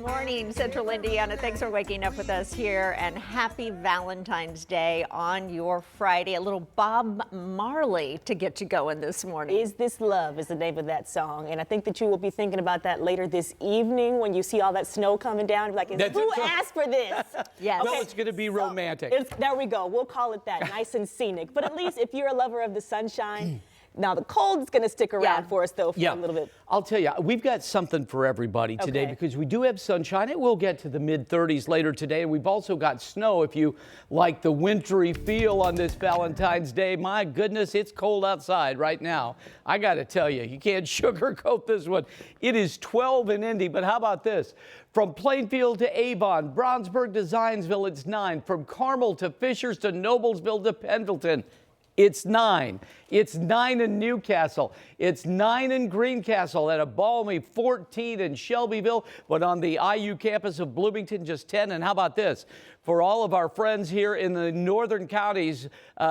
Morning, Central Indiana. Thanks for waking up with us here, and happy Valentine's Day on your Friday. A little Bob Marley to get you going this morning. Is This Love is the name of that song, and I think that you will be thinking about that later this evening when you see all that snow coming down. You're like, who asked for this? Yes. No, it's going to be romantic. There we go. We'll call it that, nice and scenic. But at least if you're a lover of the sunshine, now the cold is going to stick around for us, though, for a little bit. I'll tell you, we've got something for everybody today because we do have sunshine. It will get to the mid-30s later today. We've also got snow if you like the wintry feel on this Valentine's Day. My goodness, it's cold outside right now. I got to tell you, you can't sugarcoat this one. It is 12 in Indy, but how about this? From Plainfield to Avon, Brownsburg to Zionsville, it's 9. From Carmel to Fishers to Noblesville to Pendleton, it's 9. It's 9 in Newcastle. It's 9 in Greencastle, and a balmy 14 in Shelbyville. But on the IU campus of Bloomington, just 10. And how about this? For all of our friends here in the northern counties,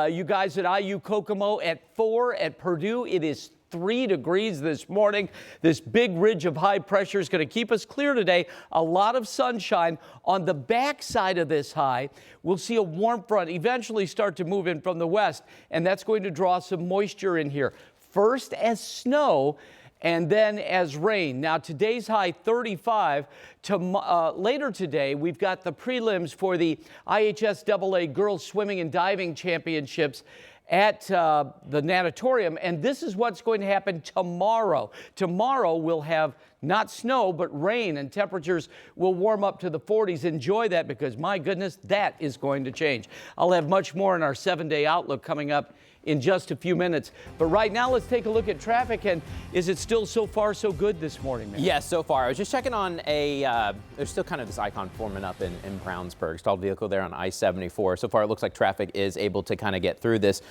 you guys at IU Kokomo at 4, at Purdue, it is 3 degrees this morning. This big ridge of high pressure is going to keep us clear today. A lot of sunshine. On the backside of this high, we'll see a warm front eventually start to move in from the west, and that's going to draw some moisture in here. First as snow, and then as rain. Now today's high 35. Later today, we've got the prelims for the IHSAA Girls Swimming and Diving Championships at the natatorium, and this is what's going to happen tomorrow. Tomorrow we'll have not snow, but rain, and temperatures will warm up to the 40s. Enjoy that because, my goodness, that is going to change. I'll have much more in our 7-day outlook coming up in just a few minutes. But right now, let's take a look at traffic. And is it still so far so good this morning, man? Yes, so far. I was just checking on there's still kind of this icon forming up in Brownsburg. Stalled vehicle there on I-74. So far, it looks like traffic is able to kind of get through this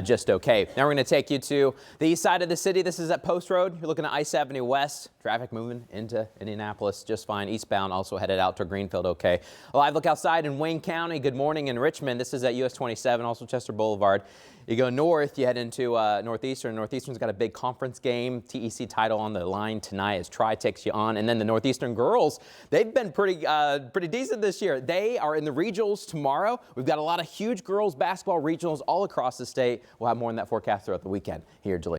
just okay. Now we're going to take you to the east side of the city. This is at Post Road. You're looking at I-70 West. Traffic moving into Indianapolis just fine. Eastbound also headed out to Greenfield okay. A live look outside in Wayne County. Good morning in Richmond. This is at US 27, also Chester Boulevard. You go north, you head into Northeastern. Northeastern's got a big conference game. TEC title on the line tonight as Tri takes you on. And then the Northeastern girls, they've been pretty decent this year. They are in the regionals tomorrow. We've got a lot of huge girls basketball regionals all across the state. We'll have more on that forecast throughout the weekend. Here, Julie.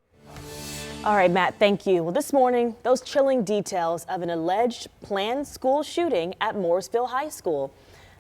All right, Matt, thank you. Well, this morning, those chilling details of an alleged planned school shooting at Mooresville High School.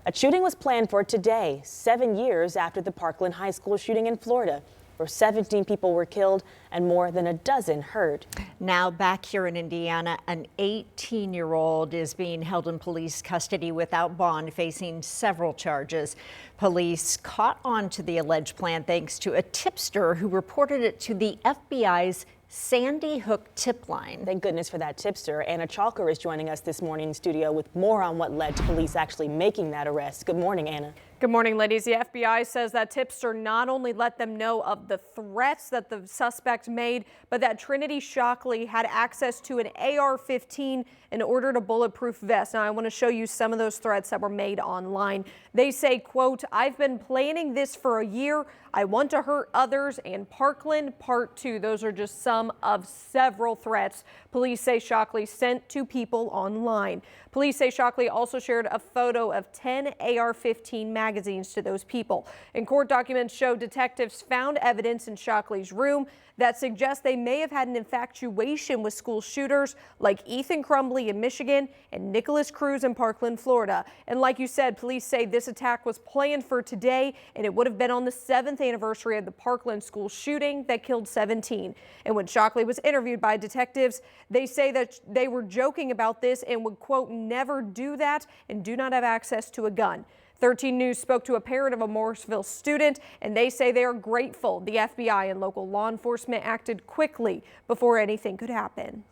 A shooting was planned for today, 7 years after the Parkland High School shooting in Florida, where 17 people were killed and more than a dozen hurt. Now back here in Indiana, an 18-year-old is being held in police custody without bond, facing several charges. Police caught on to the alleged plan thanks to a tipster who reported it to the FBI's Sandy Hook tip line. Thank goodness for that tipster. Anna Chalker is joining us this morning in studio with more on what led to police actually making that arrest. Good morning, Anna. Good morning, ladies. The FBI says that tipster not only let them know of the threats that the suspect made, but that Trinity Shockley had access to an AR-15 in order to bulletproof vest. Now, I want to show you some of those threats that were made online. They say, quote, "I've been planning this for a year. I want to hurt others, and Parkland Part 2. Those are just some of several threats police say Shockley sent to people online. Police say Shockley also shared a photo of 10 AR-15 magazines to those people. And court documents show detectives found evidence in Shockley's room that suggests they may have had an infatuation with school shooters like Ethan Crumbley in Michigan and Nicholas Cruz in Parkland, Florida. And like you said, police say this attack was planned for today, and it would have been on the 7th anniversary of the Parkland school shooting that killed 17. And when Shockley was interviewed by detectives, they say that they were joking about this and would, quote, never do that and do not have access to a gun. 13 News spoke to a parent of a Mooresville student, and they say they are grateful the FBI and local law enforcement acted quickly before anything could happen.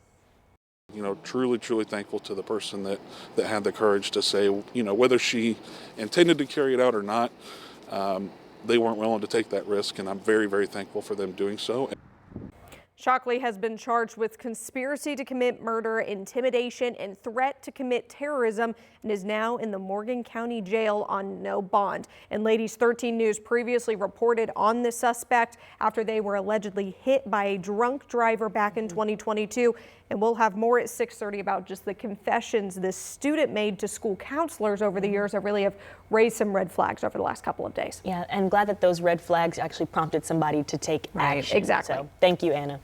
You know, truly thankful to the person that had the courage to say, you know, whether she intended to carry it out or not, they weren't willing to take that risk, and I'm very, very thankful for them doing so. Shockley has been charged with conspiracy to commit murder, intimidation, and threat to commit terrorism and is now in the Morgan County Jail on no bond. And Ladies 13 News previously reported on the suspect after they were allegedly hit by a drunk driver back in 2022. And we'll have more at 6:30 about just the confessions this student made to school counselors over the years that really have raised some red flags over the last couple of days. Yeah, and glad that those red flags actually prompted somebody to take action. Exactly. So, thank you, Anna.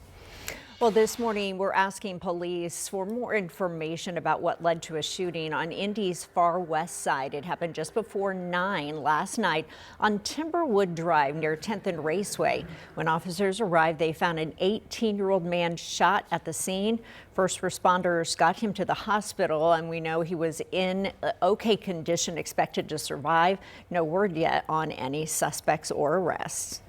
Well, this morning we're asking police for more information about what led to a shooting on Indy's far west side. It happened just before 9 last night on Timberwood Drive near 10th and Raceway. When officers arrived, they found an 18-year-old man shot at the scene. First responders got him to the hospital, and we know he was in okay condition, expected to survive. No word yet on any suspects or arrests.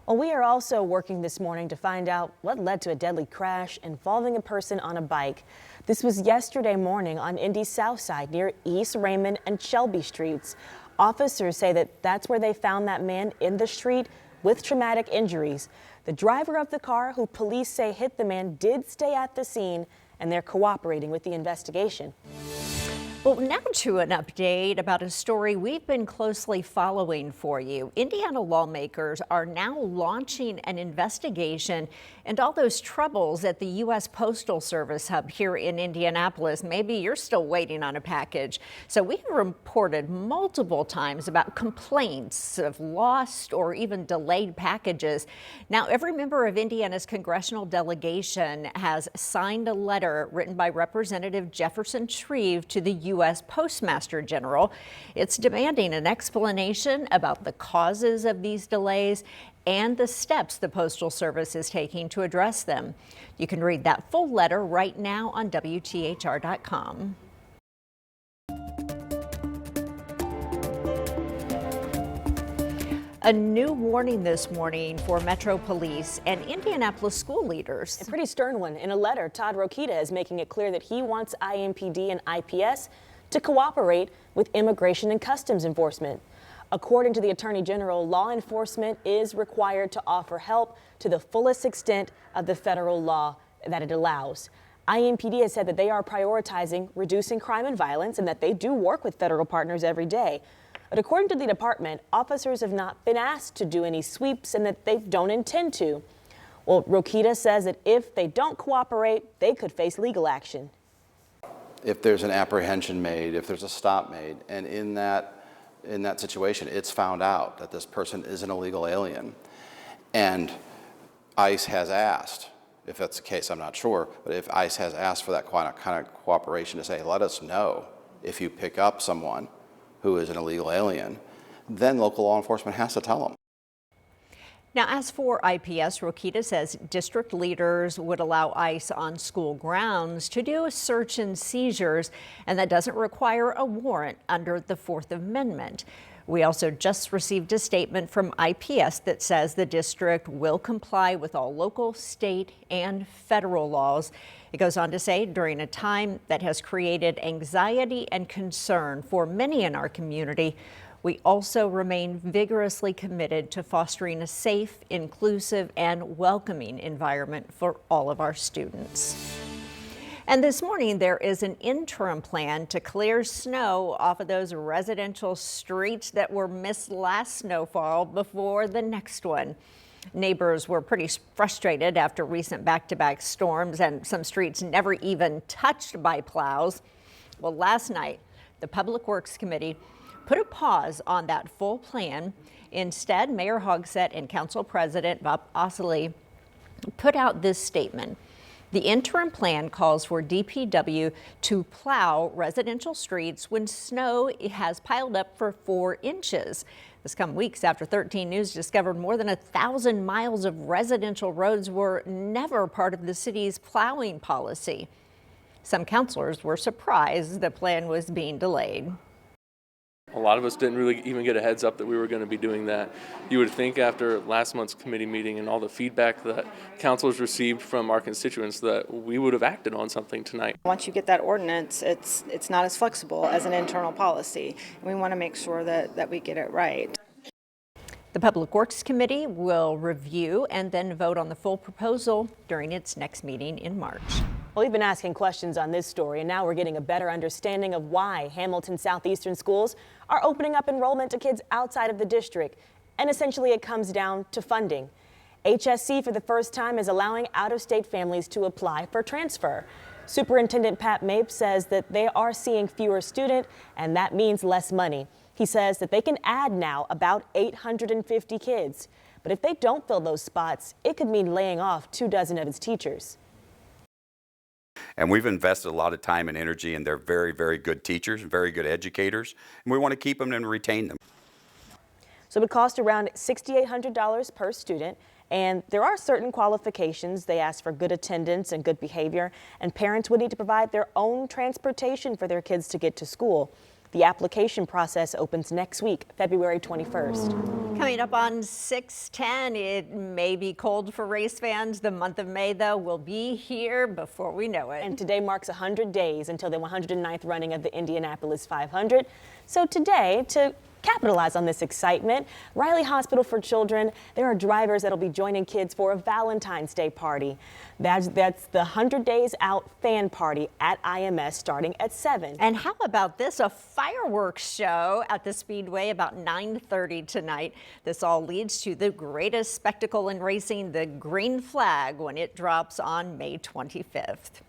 Well, we are also working this morning to find out what led to a deadly crash involving a person on a bike. This was yesterday morning on Indy's south side near East Raymond and Shelby Streets. Officers say that that's where they found that man in the street with traumatic injuries. The driver of the car, who police say hit the man, did stay at the scene, and they're cooperating with the investigation. Well, now to an update about a story we've been closely following for you. Indiana lawmakers are now launching an investigation into all those troubles at the U.S. Postal Service hub here in Indianapolis. Maybe you're still waiting on a package. So we've reported multiple times about complaints of lost or even delayed packages. Now, every member of Indiana's congressional delegation has signed a letter written by Representative Jefferson Shreve to the U.S. Postmaster General. It's demanding an explanation about the causes of these delays and the steps the Postal Service is taking to address them. You can read that full letter right now on WTHR.com. A new warning this morning for Metro Police and Indianapolis school leaders. A pretty stern one. In a letter, Todd Rokita is making it clear that he wants IMPD and IPS to cooperate with Immigration and Customs Enforcement. According to the Attorney General, law enforcement is required to offer help to the fullest extent of the federal law that it allows. IMPD has said that they are prioritizing reducing crime and violence and that they do work with federal partners every day. But according to the department, officers have not been asked to do any sweeps and that they don't intend to. Well, Rokita says that if they don't cooperate, they could face legal action. If there's an apprehension made, if there's a stop made, and in that situation, it's found out that this person is an illegal alien, and ICE has asked, if that's the case, I'm not sure, but if ICE has asked for that kind of cooperation to say, let us know if you pick up someone who is an illegal alien, then local law enforcement has to tell them. Now, as for IPS, Rokita says district leaders would allow ICE on school grounds to do search and seizures, and that doesn't require a warrant under the Fourth Amendment. We also just received a statement from IPS that says the district will comply with all local, state, and federal laws. It goes on to say, during a time that has created anxiety and concern for many in our community, we also remain vigorously committed to fostering a safe, inclusive, and welcoming environment for all of our students. And this morning, there is an interim plan to clear snow off of those residential streets that were missed last snowfall before the next one. Neighbors were pretty frustrated after recent back-to-back storms and some streets never even touched by plows. Well, last night, the Public Works Committee put a pause on that full plan. Instead, Mayor Hogsett and Council President Bob Osley put out this statement. The interim plan calls for DPW to plow residential streets when snow has piled up for 4 inches. This comes weeks after 13 News discovered more than 1,000 miles of residential roads were never part of the city's plowing policy. Some councilors were surprised the plan was being delayed. A lot of us didn't really even get a heads up that we were going to be doing that. You would think after last month's committee meeting and all the feedback that councilors received from our constituents that we would have acted on something tonight. Once you get that ordinance, it's not as flexible as an internal policy. We want to make sure that we get it right. The Public Works Committee will review and then vote on the full proposal during its next meeting in March. Well, we've been asking questions on this story, and now we're getting a better understanding of why Hamilton Southeastern schools are opening up enrollment to kids outside of the district. And essentially it comes down to funding. HSC for the first time is allowing out-of-state families to apply for transfer. Superintendent Pat Mapes says that they are seeing fewer students, and that means less money. He says that they can add now about 850 kids. But if they don't fill those spots, it could mean laying off 24 of its teachers. And we've invested a lot of time and energy, and they're very, very good teachers, very good educators, and we want to keep them and retain them. So it would cost around $6,800 per student, and there are certain qualifications. They ask for good attendance and good behavior, and parents would need to provide their own transportation for their kids to get to school. The application process opens next week, February 21st. Coming up on 6:10, it may be cold for race fans. The month of May, though, will be here before we know it. And today marks 100 days until the 109th running of the Indianapolis 500. So today, to capitalize on this excitement, Riley Hospital for Children, there are drivers that'll be joining kids for a Valentine's Day party. That's the 100 Days Out fan party at IMS starting at 7. And how about this? A fireworks show at the Speedway about 9:30 tonight. This all leads to the greatest spectacle in racing, the green flag, when it drops on May 25th.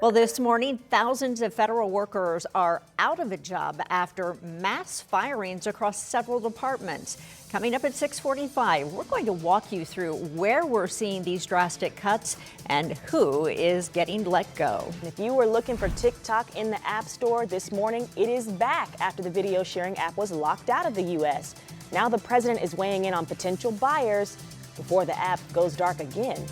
Well, this morning, thousands of federal workers are out of a job after mass firings across several departments. Coming up at 6:45, we're going to walk you through where we're seeing these drastic cuts and who is getting let go. If you were looking for TikTok in the App Store this morning, it is back after the video sharing app was locked out of the U.S. Now the president is weighing in on potential buyers before the app goes dark again.